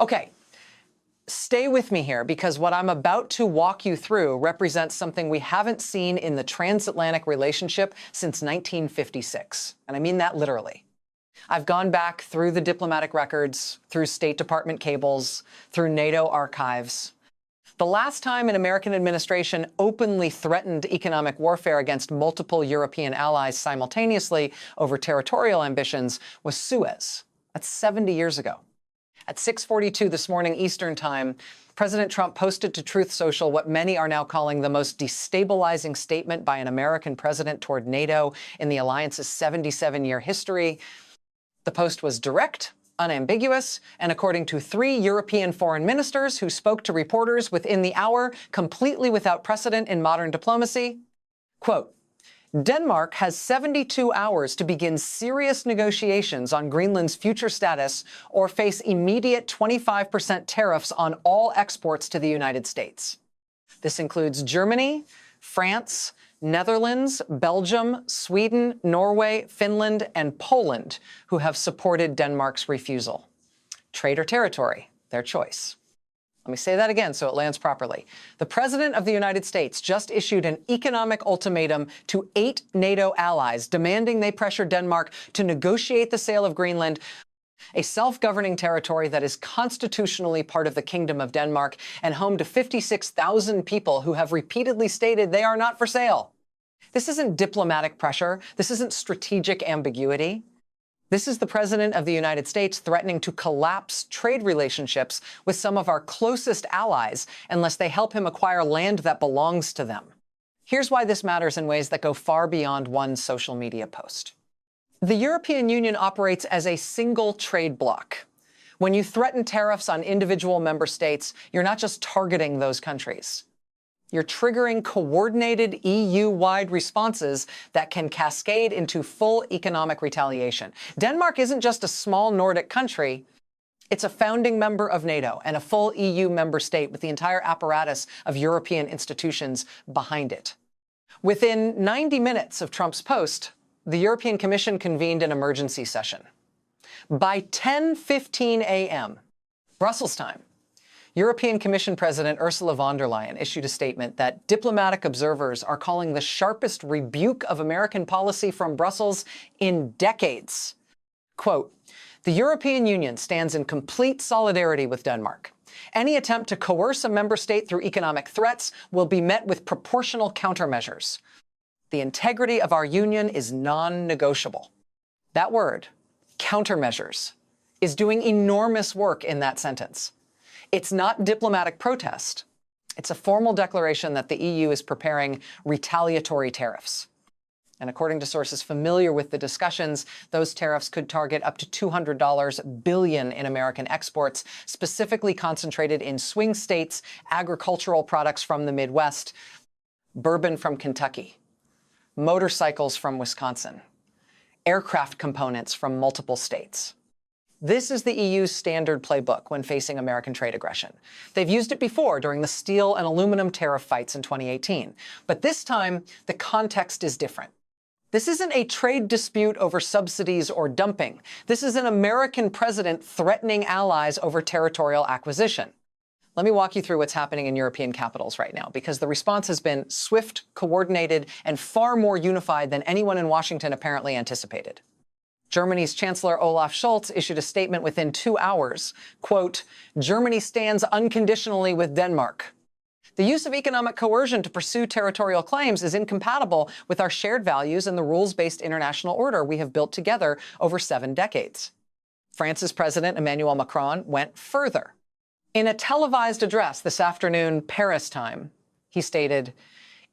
Okay, stay with me here because what I'm about to walk you through represents something we haven't seen in the transatlantic relationship since 1956. And I mean that literally. I've gone back through the diplomatic records, through State Department cables, through NATO archives. The last time an American administration openly threatened economic warfare against multiple European allies simultaneously over territorial ambitions was Suez. That's 70 years ago. At 6:42 this morning Eastern Time, President Trump posted to Truth Social what many are now calling the most destabilizing statement by an American president toward NATO in the alliance's 77-year history. The post was direct, unambiguous, and according to 3 European foreign ministers who spoke to reporters within the hour, completely without precedent in modern diplomacy, quote, Denmark has 72 hours to begin serious negotiations on Greenland's future status or face immediate 25% tariffs on all exports to the United States. This includes Germany, France, Netherlands, Belgium, Sweden, Norway, Finland, and Poland, who have supported Denmark's refusal. Trade or territory, their choice. Let me say that again so it lands properly. The President of the United States just issued an economic ultimatum to 8 NATO allies, demanding they pressure Denmark to negotiate the sale of Greenland, a self-governing territory that is constitutionally part of the Kingdom of Denmark and home to 56,000 people who have repeatedly stated they are not for sale. This isn't diplomatic pressure. This isn't strategic ambiguity. This is the President of the United States threatening to collapse trade relationships with some of our closest allies unless they help him acquire land that belongs to them. Here's why this matters in ways that go far beyond one social media post. The European Union operates as a single trade bloc. When you threaten tariffs on individual member states, you're not just targeting those countries. You're triggering coordinated EU-wide responses that can cascade into full economic retaliation. Denmark isn't just a small Nordic country. It's a founding member of NATO and a full EU member state with the entire apparatus of European institutions behind it. Within 90 minutes of Trump's post, the European Commission convened an emergency session. By 10:15 a.m. Brussels time, European Commission President Ursula von der Leyen issued a statement that diplomatic observers are calling the sharpest rebuke of American policy from Brussels in decades. Quote, the European Union stands in complete solidarity with Denmark. Any attempt to coerce a member state through economic threats will be met with proportional countermeasures. The integrity of our union is non-negotiable. That word, countermeasures, is doing enormous work in that sentence. It's not diplomatic protest. It's a formal declaration that the EU is preparing retaliatory tariffs. And according to sources familiar with the discussions, those tariffs could target up to $200 billion in American exports, specifically concentrated in swing states, agricultural products from the Midwest, bourbon from Kentucky, motorcycles from Wisconsin, aircraft components from multiple states. This is the EU's standard playbook when facing American trade aggression. They've used it before during the steel and aluminum tariff fights in 2018. But this time, the context is different. This isn't a trade dispute over subsidies or dumping. This is an American president threatening allies over territorial acquisition. Let me walk you through what's happening in European capitals right now, because the response has been swift, coordinated, and far more unified than anyone in Washington apparently anticipated. Germany's Chancellor Olaf Scholz issued a statement within 2 hours. Quote, Germany stands unconditionally with Denmark. The use of economic coercion to pursue territorial claims is incompatible with our shared values and the rules-based international order we have built together over 7 decades. France's President Emmanuel Macron went further. In a televised address this afternoon, Paris time, he stated,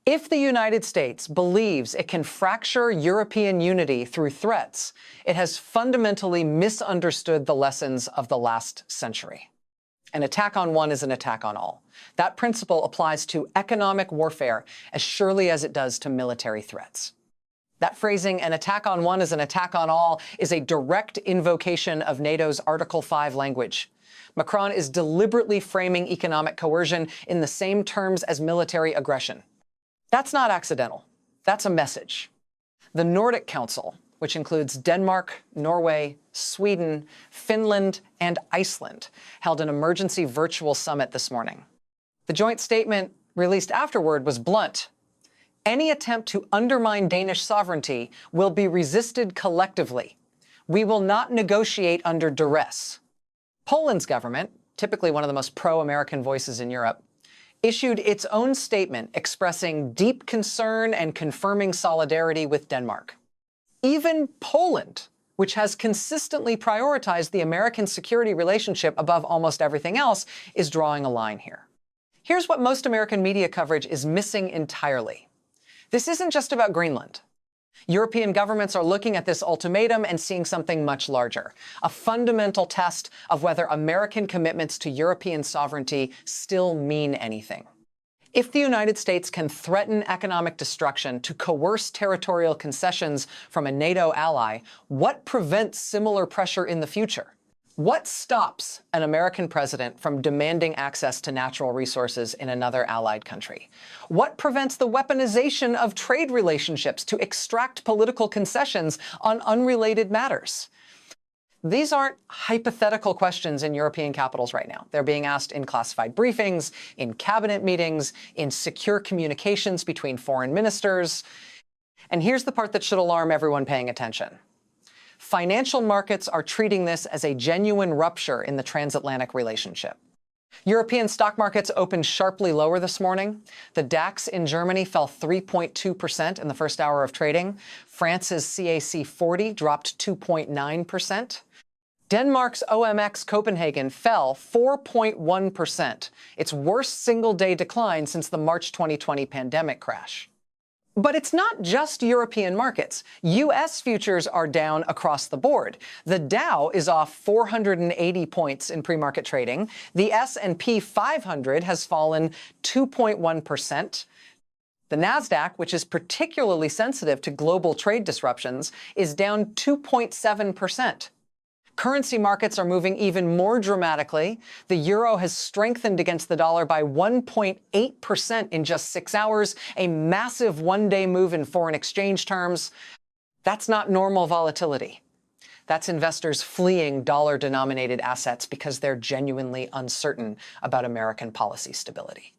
if the United States believes it can fracture European unity through threats, it has fundamentally misunderstood the lessons of the last century. An attack on one is an attack on all. That principle applies to economic warfare as surely as it does to military threats. That phrasing, an attack on one is an attack on all, is a direct invocation of NATO's Article 5 language. Macron is deliberately framing economic coercion in the same terms as military aggression. That's not accidental. That's a message. The Nordic Council, which includes Denmark, Norway, Sweden, Finland, and Iceland, held an emergency virtual summit this morning. The joint statement released afterward was blunt. Any attempt to undermine Danish sovereignty will be resisted collectively. We will not negotiate under duress. Poland's government, typically one of the most pro-American voices in Europe, issued its own statement expressing deep concern and confirming solidarity with Denmark. Even Poland, which has consistently prioritized the American security relationship above almost everything else, is drawing a line here. Here's what most American media coverage is missing entirely. This isn't just about Greenland. European governments are looking at this ultimatum and seeing something much larger, a fundamental test of whether American commitments to European sovereignty still mean anything. If the United States can threaten economic destruction to coerce territorial concessions from a NATO ally, what prevents similar pressure in the future? What stops an American president from demanding access to natural resources in another allied country? What prevents the weaponization of trade relationships to extract political concessions on unrelated matters? These aren't hypothetical questions in European capitals right now. They're being asked in classified briefings, in cabinet meetings, in secure communications between foreign ministers. And here's the part that should alarm everyone paying attention. Financial markets are treating this as a genuine rupture in the transatlantic relationship. European stock markets opened sharply lower this morning. The DAX in Germany fell 3.2% in the first hour of trading. France's CAC 40 dropped 2.9%. Denmark's OMX Copenhagen fell 4.1%, its worst single-day decline since the March 2020 pandemic crash. But it's not just European markets. U.S. futures are down across the board. The Dow is off 480 points in pre-market trading. The S&P 500 has fallen 2.1%. The NASDAQ, which is particularly sensitive to global trade disruptions, is down 2.7%. Currency markets are moving even more dramatically. The euro has strengthened against the dollar by 1.8% in just 6 hours, a massive one-day move in foreign exchange terms. That's not normal volatility. That's investors fleeing dollar-denominated assets because they're genuinely uncertain about American policy stability.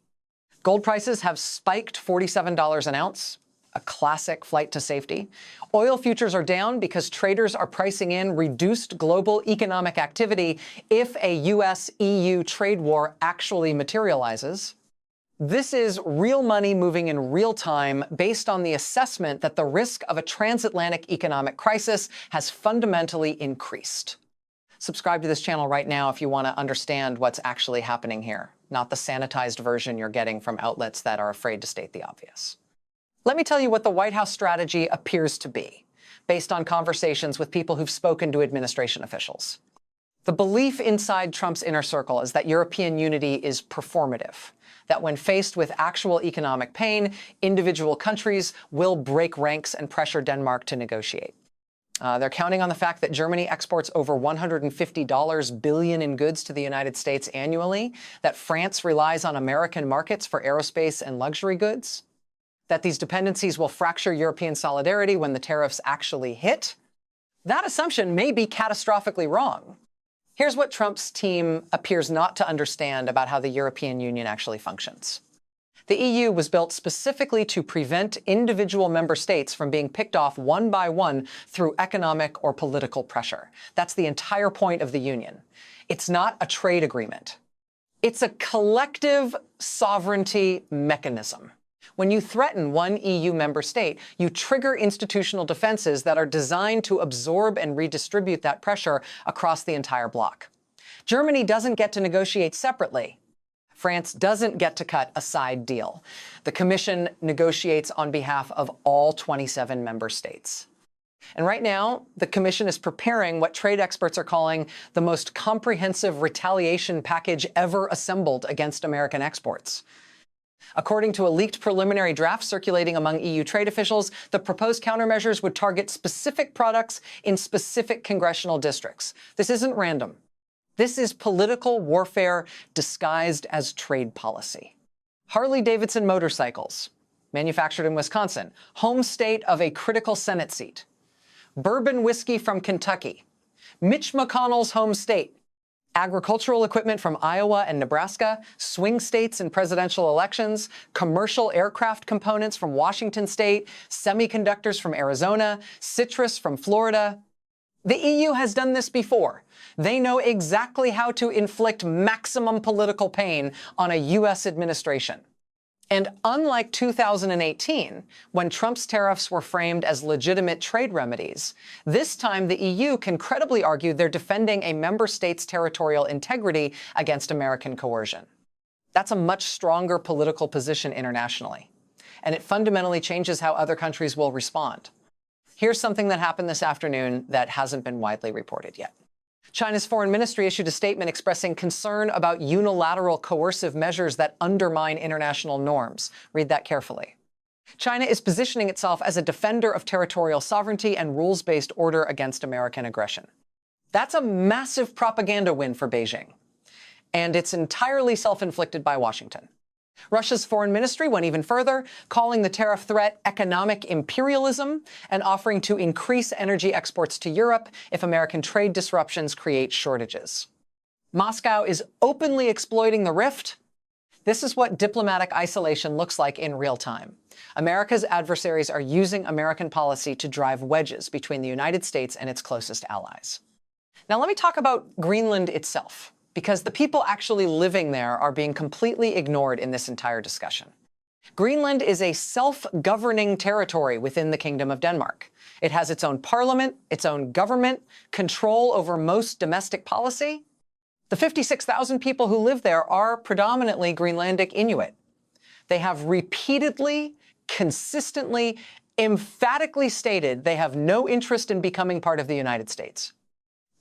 Gold prices have spiked $47 an ounce. A classic flight to safety. Oil futures are down because traders are pricing in reduced global economic activity if a US-EU trade war actually materializes. This is real money moving in real time based on the assessment that the risk of a transatlantic economic crisis has fundamentally increased. Subscribe to this channel right now if you want to understand what's actually happening here, not the sanitized version you're getting from outlets that are afraid to state the obvious. Let me tell you what the White House strategy appears to be, based on conversations with people who've spoken to administration officials. The belief inside Trump's inner circle is that European unity is performative, that when faced with actual economic pain, individual countries will break ranks and pressure Denmark to negotiate. They're counting on the fact that Germany exports over $150 billion in goods to the United States annually, that France relies on American markets for aerospace and luxury goods, that these dependencies will fracture European solidarity when the tariffs actually hit. That assumption may be catastrophically wrong. Here's what Trump's team appears not to understand about how the European Union actually functions. The EU was built specifically to prevent individual member states from being picked off one by one through economic or political pressure. That's the entire point of the Union. It's not a trade agreement. It's a collective sovereignty mechanism. When you threaten one EU member state, you trigger institutional defenses that are designed to absorb and redistribute that pressure across the entire bloc. Germany doesn't get to negotiate separately. France doesn't get to cut a side deal. The Commission negotiates on behalf of all 27 member states. And right now, the Commission is preparing what trade experts are calling the most comprehensive retaliation package ever assembled against American exports. According to a leaked preliminary draft circulating among EU trade officials, the proposed countermeasures would target specific products in specific congressional districts. This isn't random. This is political warfare disguised as trade policy. Harley-Davidson motorcycles, manufactured in Wisconsin, home state of a critical Senate seat. bourbon whiskey from Kentucky, Mitch McConnell's home state, agricultural equipment from Iowa and Nebraska, swing states in presidential elections, commercial aircraft components from Washington state, semiconductors from Arizona, citrus from Florida. The EU has done this before. They know exactly how to inflict maximum political pain on a US administration. And unlike 2018, when Trump's tariffs were framed as legitimate trade remedies, this time the EU can credibly argue they're defending a member state's territorial integrity against American coercion. That's a much stronger political position internationally, and it fundamentally changes how other countries will respond. Here's something that happened this afternoon that hasn't been widely reported yet. China's foreign ministry issued a statement expressing concern about unilateral coercive measures that undermine international norms. Read that carefully. China is positioning itself as a defender of territorial sovereignty and rules-based order against American aggression. That's a massive propaganda win for Beijing, and it's entirely self-inflicted by Washington. Russia's foreign ministry went even further, calling the tariff threat economic imperialism and offering to increase energy exports to Europe if American trade disruptions create shortages. Moscow is openly exploiting the rift. This is what diplomatic isolation looks like in real time. America's adversaries are using American policy to drive wedges between the United States and its closest allies. Now let me talk about Greenland itself, because the people actually living there are being completely ignored in this entire discussion. Greenland is a self-governing territory within the Kingdom of Denmark. It has its own parliament, its own government, control over most domestic policy. The 56,000 people who live there are predominantly Greenlandic Inuit. They have repeatedly, consistently, emphatically stated they have no interest in becoming part of the United States.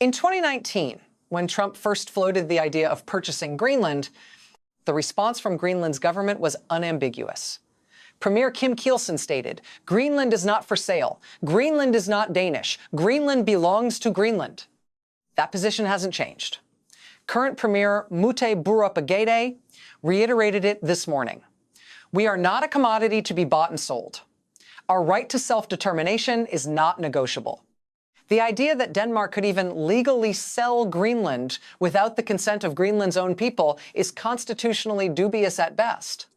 In 2019, when Trump first floated the idea of purchasing Greenland, the response from Greenland's government was unambiguous. Premier Kim Kielsen stated, "Greenland is not for sale. Greenland is not Danish. Greenland belongs to Greenland." That position hasn't changed. Current Premier Mute Burapagede reiterated it this morning. "We are not a commodity to be bought and sold. Our right to self-determination is not negotiable." The idea that Denmark could even legally sell Greenland without the consent of Greenland's own people is constitutionally dubious at best.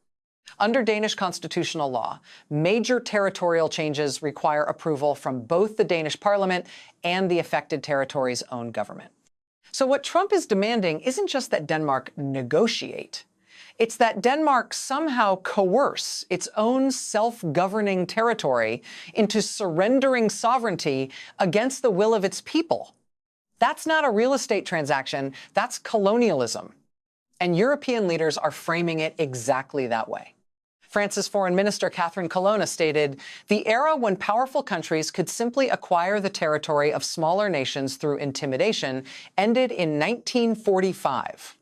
Under Danish constitutional law, major territorial changes require approval from both the Danish parliament and the affected territory's own government. So what Trump is demanding isn't just that Denmark negotiate. It's that Denmark somehow coerce its own self-governing territory into surrendering sovereignty against the will of its people. That's not a real estate transaction, that's colonialism. And European leaders are framing it exactly that way. France's Foreign Minister Catherine Colonna stated, "The era when powerful countries could simply acquire the territory of smaller nations through intimidation ended in 1945.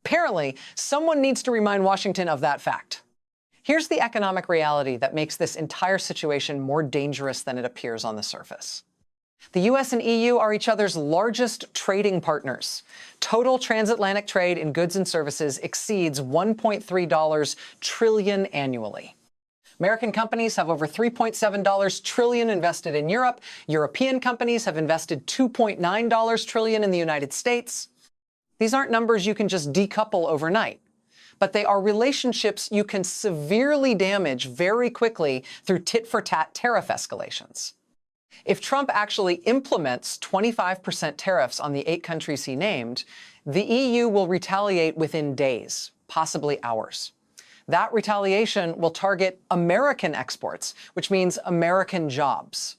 Apparently, someone needs to remind Washington of that fact. Here's the economic reality that makes this entire situation more dangerous than it appears on the surface. The US and EU are each other's largest trading partners. Total transatlantic trade in goods and services exceeds $1.3 trillion annually. American companies have over $3.7 trillion invested in Europe. European companies have invested $2.9 trillion in the United States. These aren't numbers you can just decouple overnight, but they are relationships you can severely damage very quickly through tit-for-tat tariff escalations. If Trump actually implements 25% tariffs on the 8 countries he named, the EU will retaliate within days, possibly hours. That retaliation will target American exports, which means American jobs.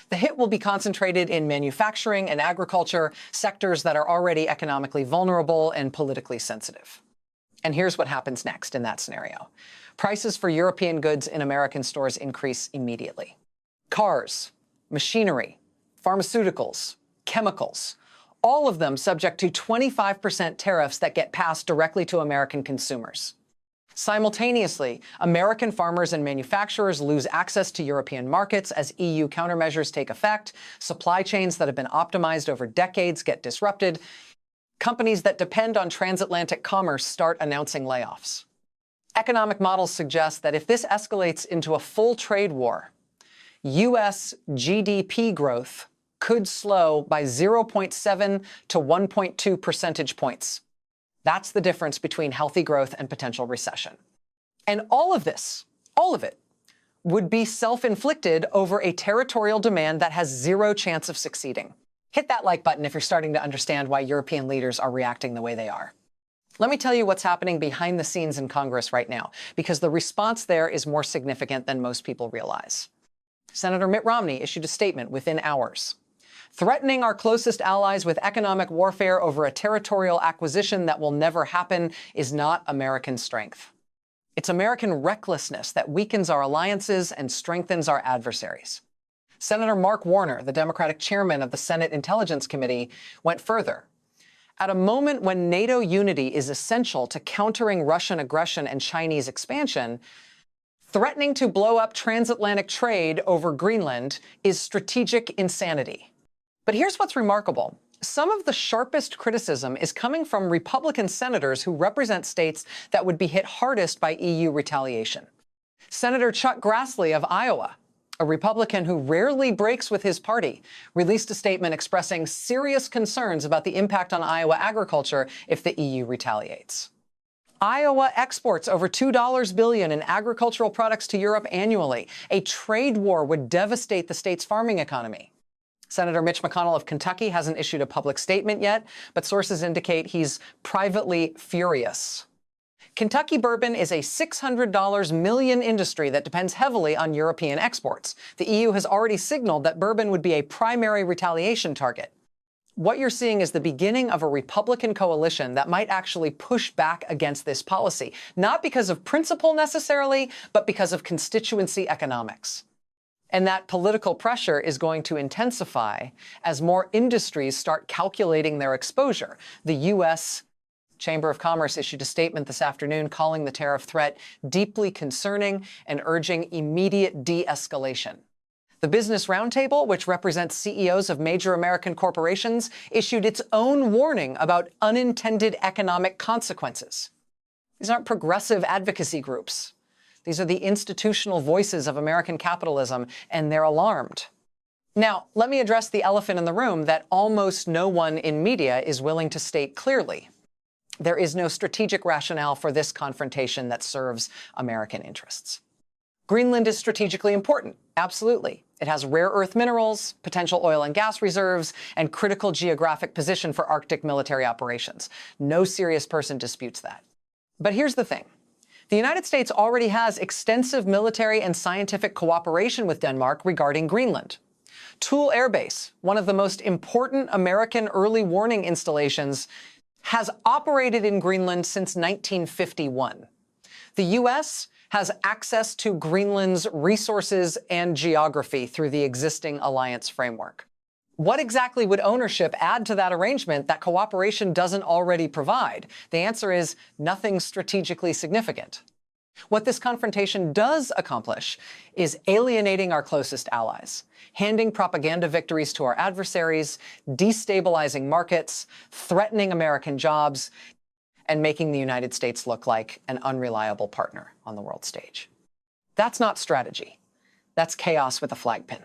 The hit will be concentrated in manufacturing and agriculture, sectors that are already economically vulnerable and politically sensitive. And here's what happens next in that scenario. Prices for European goods in American stores increase immediately. Cars, machinery, pharmaceuticals, chemicals, all of them subject to 25% tariffs that get passed directly to American consumers. Simultaneously, American farmers and manufacturers lose access to European markets as EU countermeasures take effect. Supply chains that have been optimized over decades get disrupted. Companies that depend on transatlantic commerce start announcing layoffs. Economic models suggest that if this escalates into a full trade war, U.S. GDP growth could slow by 0.7 to 1.2 percentage points. That's the difference between healthy growth and potential recession. And all of it, would be self-inflicted over a territorial demand that has zero chance of succeeding. Hit that like button if you're starting to understand why European leaders are reacting the way they are. Let me tell you what's happening behind the scenes in Congress right now, because the response there is more significant than most people realize. Senator Mitt Romney issued a statement within hours. Threatening our closest allies with economic warfare over a territorial acquisition that will never happen is not American strength. It's American recklessness that weakens our alliances and strengthens our adversaries. Senator Mark Warner, the Democratic chairman of the Senate Intelligence Committee, went further. At a moment when NATO unity is essential to countering Russian aggression and Chinese expansion, threatening to blow up transatlantic trade over Greenland is strategic insanity. But here's what's remarkable. Some of the sharpest criticism is coming from Republican senators who represent states that would be hit hardest by EU retaliation. Senator Chuck Grassley of Iowa, a Republican who rarely breaks with his party, released a statement expressing serious concerns about the impact on Iowa agriculture if the EU retaliates. Iowa exports over $2 billion in agricultural products to Europe annually. A trade war would devastate the state's farming economy. Senator Mitch McConnell of Kentucky hasn't issued a public statement yet, but sources indicate he's privately furious. Kentucky bourbon is a $600 million industry that depends heavily on European exports. The EU has already signaled that bourbon would be a primary retaliation target. What you're seeing is the beginning of a Republican coalition that might actually push back against this policy, not because of principle necessarily, but because of constituency economics. And that political pressure is going to intensify as more industries start calculating their exposure. The U.S. Chamber of Commerce issued a statement this afternoon calling the tariff threat deeply concerning and urging immediate de-escalation. The Business Roundtable, which represents CEOs of major American corporations, issued its own warning about unintended economic consequences. These aren't progressive advocacy groups. These are the institutional voices of American capitalism, and they're alarmed. Now, let me address the elephant in the room that almost no one in media is willing to state clearly. There is no strategic rationale for this confrontation that serves American interests. Greenland is strategically important, absolutely. It has rare earth minerals, potential oil and gas reserves, and critical geographic position for Arctic military operations. No serious person disputes that. But here's the thing. The United States already has extensive military and scientific cooperation with Denmark regarding Greenland. Thule Air Base, one of the most important American early warning installations, has operated in Greenland since 1951. The U.S. has access to Greenland's resources and geography through the existing alliance framework. What exactly would ownership add to that arrangement that cooperation doesn't already provide? The answer is nothing strategically significant. What this confrontation does accomplish is alienating our closest allies, handing propaganda victories to our adversaries, destabilizing markets, threatening American jobs, and making the United States look like an unreliable partner on the world stage. That's not strategy. That's chaos with a flag pin.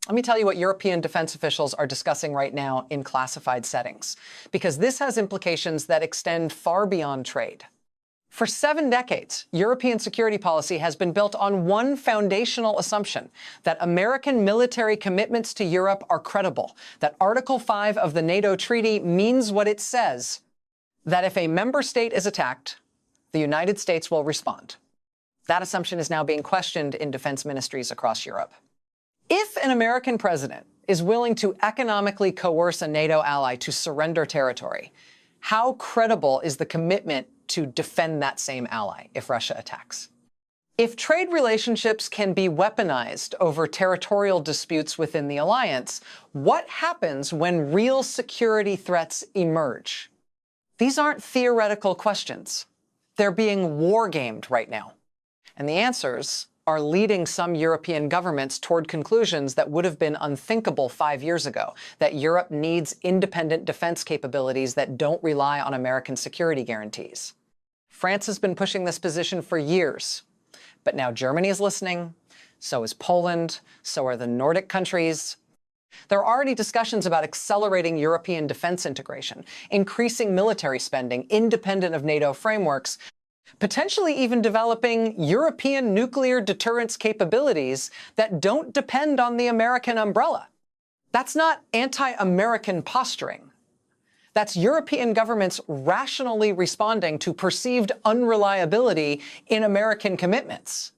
Let me tell you what European defense officials are discussing right now in classified settings, because this has implications that extend far beyond trade. For 7 decades, European security policy has been built on one foundational assumption, that American military commitments to Europe are credible, that Article 5 of the NATO treaty means what it says, that if a member state is attacked, the United States will respond. That assumption is now being questioned in defense ministries across Europe. If an American president is willing to economically coerce a NATO ally to surrender territory, how credible is the commitment to defend that same ally if Russia attacks? If trade relationships can be weaponized over territorial disputes within the alliance, what happens when real security threats emerge? These aren't theoretical questions. They're being war-gamed right now. And the answers are leading some European governments toward conclusions that would have been unthinkable 5 years ago, that Europe needs independent defense capabilities that don't rely on American security guarantees. France has been pushing this position for years, but now Germany is listening, So is Poland, so are the Nordic countries. There are already discussions about accelerating European defense integration, increasing military spending independent of NATO frameworks, potentially even developing European nuclear deterrence capabilities that don't depend on the American umbrella. That's not anti-American posturing. That's European governments rationally responding to perceived unreliability in American commitments.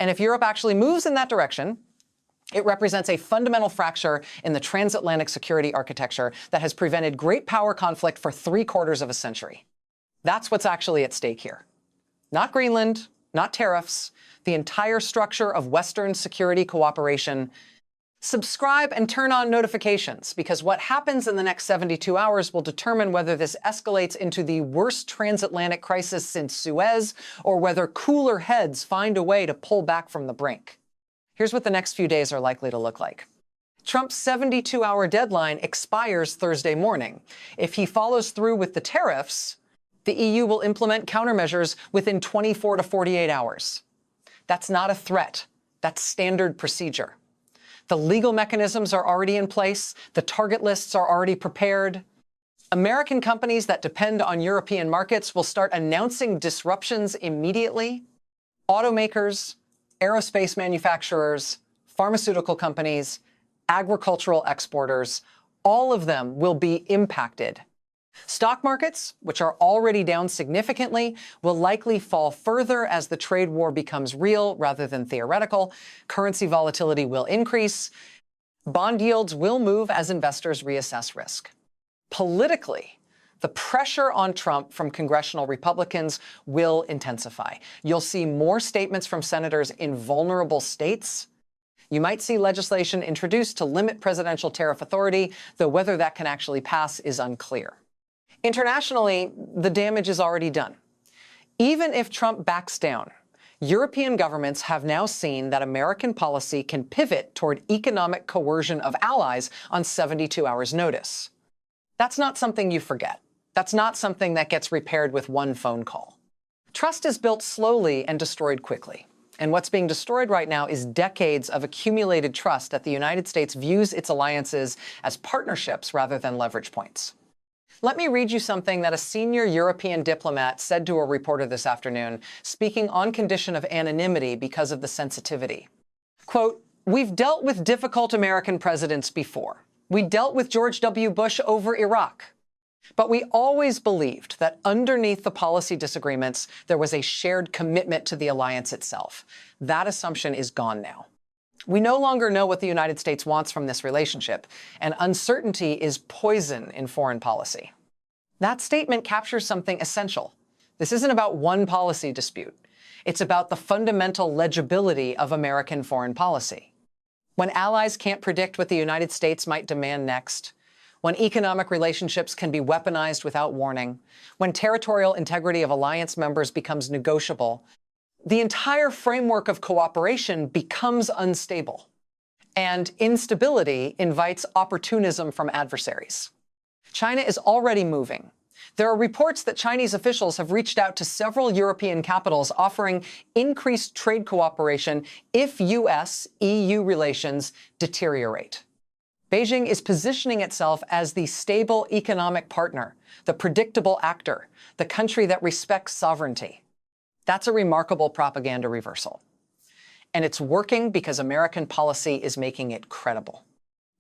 And if Europe actually moves in that direction, it represents a fundamental fracture in the transatlantic security architecture that has prevented great power conflict for 3/4 of a century. That's what's actually at stake here. Not Greenland, not tariffs, the entire structure of Western security cooperation. Subscribe and turn on notifications, because what happens in the next 72 hours will determine whether this escalates into the worst transatlantic crisis since Suez, or whether cooler heads find a way to pull back from the brink. Here's what the next few days are likely to look like. Trump's 72-hour deadline expires Thursday morning. If he follows through with the tariffs, the EU will implement countermeasures within 24 to 48 hours. That's not a threat. That's standard procedure. The legal mechanisms are already in place. The target lists are already prepared. American companies that depend on European markets will start announcing disruptions immediately. Automakers, aerospace manufacturers, pharmaceutical companies, agricultural exporters, all of them will be impacted. Stock markets, which are already down significantly, will likely fall further as the trade war becomes real rather than theoretical. Currency volatility will increase. Bond yields will move as investors reassess risk. Politically, the pressure on Trump from congressional Republicans will intensify. You'll see more statements from senators in vulnerable states. You might see legislation introduced to limit presidential tariff authority, though whether that can actually pass is unclear. Internationally, the damage is already done. Even if Trump backs down, European governments have now seen that American policy can pivot toward economic coercion of allies on 72 hours notice. That's not something you forget. That's not something that gets repaired with one phone call. Trust is built slowly and destroyed quickly. And what's being destroyed right now is decades of accumulated trust that the United States views its alliances as partnerships rather than leverage points. Let me read you something that a senior European diplomat said to a reporter this afternoon, speaking on condition of anonymity because of the sensitivity. Quote, "We've dealt with difficult American presidents before. We dealt with George W. Bush over Iraq. But we always believed that underneath the policy disagreements, there was a shared commitment to the alliance itself. That assumption is gone now. We no longer know what the United States wants from this relationship, and uncertainty is poison in foreign policy." That statement captures something essential. This isn't about one policy dispute. It's about the fundamental legibility of American foreign policy. When allies can't predict what the United States might demand next, when economic relationships can be weaponized without warning, when territorial integrity of alliance members becomes negotiable, the entire framework of cooperation becomes unstable. And instability invites opportunism from adversaries. China is already moving. There are reports that Chinese officials have reached out to several European capitals offering increased trade cooperation if US-EU relations deteriorate. Beijing is positioning itself as the stable economic partner, the predictable actor, the country that respects sovereignty. That's a remarkable propaganda reversal. And it's working because American policy is making it credible.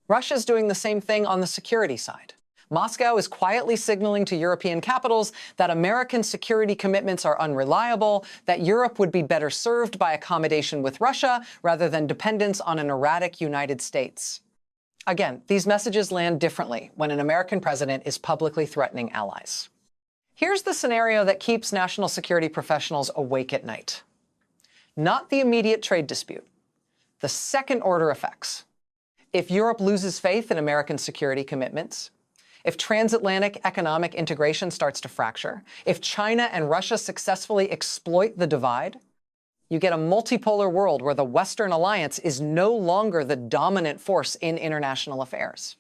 Russia's doing the same thing on the security side. Moscow is quietly signaling to European capitals that American security commitments are unreliable, that Europe would be better served by accommodation with Russia rather than dependence on an erratic United States. Again, these messages land differently when an American president is publicly threatening allies. Here's the scenario that keeps national security professionals awake at night. Not the immediate trade dispute, the second-order effects. If Europe loses faith in American security commitments, if transatlantic economic integration starts to fracture, if China and Russia successfully exploit the divide, you get a multipolar world where the Western alliance is no longer the dominant force in international affairs.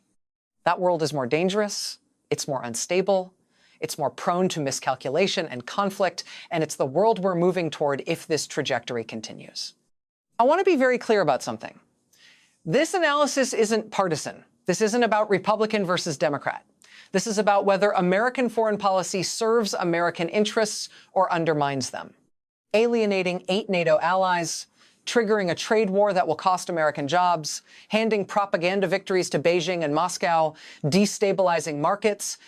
That world is more dangerous, it's more unstable, it's more prone to miscalculation and conflict, and it's the world we're moving toward if this trajectory continues. I want to be very clear about something. This analysis isn't partisan. This isn't about Republican versus Democrat. This is about whether American foreign policy serves American interests or undermines them. Alienating 8 NATO allies, triggering a trade war that will cost American jobs, handing propaganda victories to Beijing and Moscow, destabilizing markets,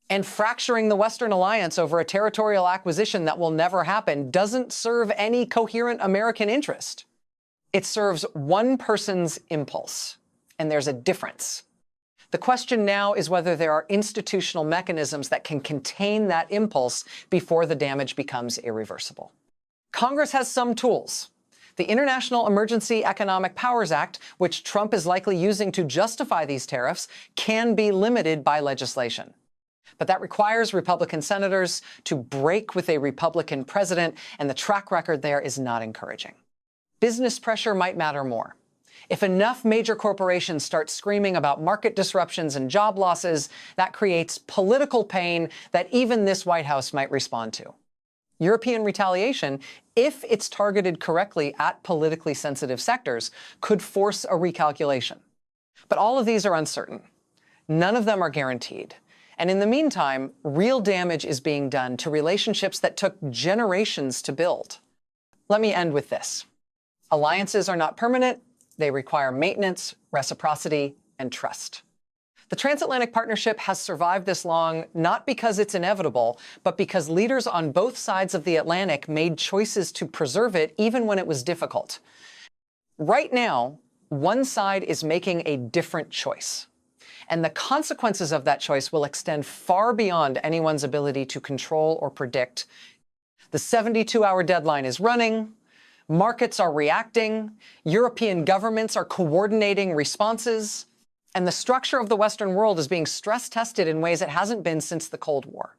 and fracturing the Western alliance over a territorial acquisition that will never happen doesn't serve any coherent American interest. It serves one person's impulse, and there's a difference. The question now is whether there are institutional mechanisms that can contain that impulse before the damage becomes irreversible. Congress has some tools. The International Emergency Economic Powers Act, which Trump is likely using to justify these tariffs, can be limited by legislation. But that requires Republican senators to break with a Republican president, and the track record there is not encouraging. Business pressure might matter more. If enough major corporations start screaming about market disruptions and job losses, that creates political pain that even this White House might respond to. European retaliation, if it's targeted correctly at politically sensitive sectors, could force a recalculation. But all of these are uncertain. None of them are guaranteed. And in the meantime, real damage is being done to relationships that took generations to build. Let me end with this. Alliances are not permanent. They require maintenance, reciprocity, and trust. The transatlantic partnership has survived this long not because it's inevitable, but because leaders on both sides of the Atlantic made choices to preserve it even when it was difficult. Right now, one side is making a different choice. And the consequences of that choice will extend far beyond anyone's ability to control or predict. The 72-hour deadline is running. Markets are reacting. European governments are coordinating responses. And the structure of the Western world is being stress tested in ways it hasn't been since the Cold War.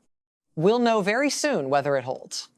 We'll know very soon whether it holds.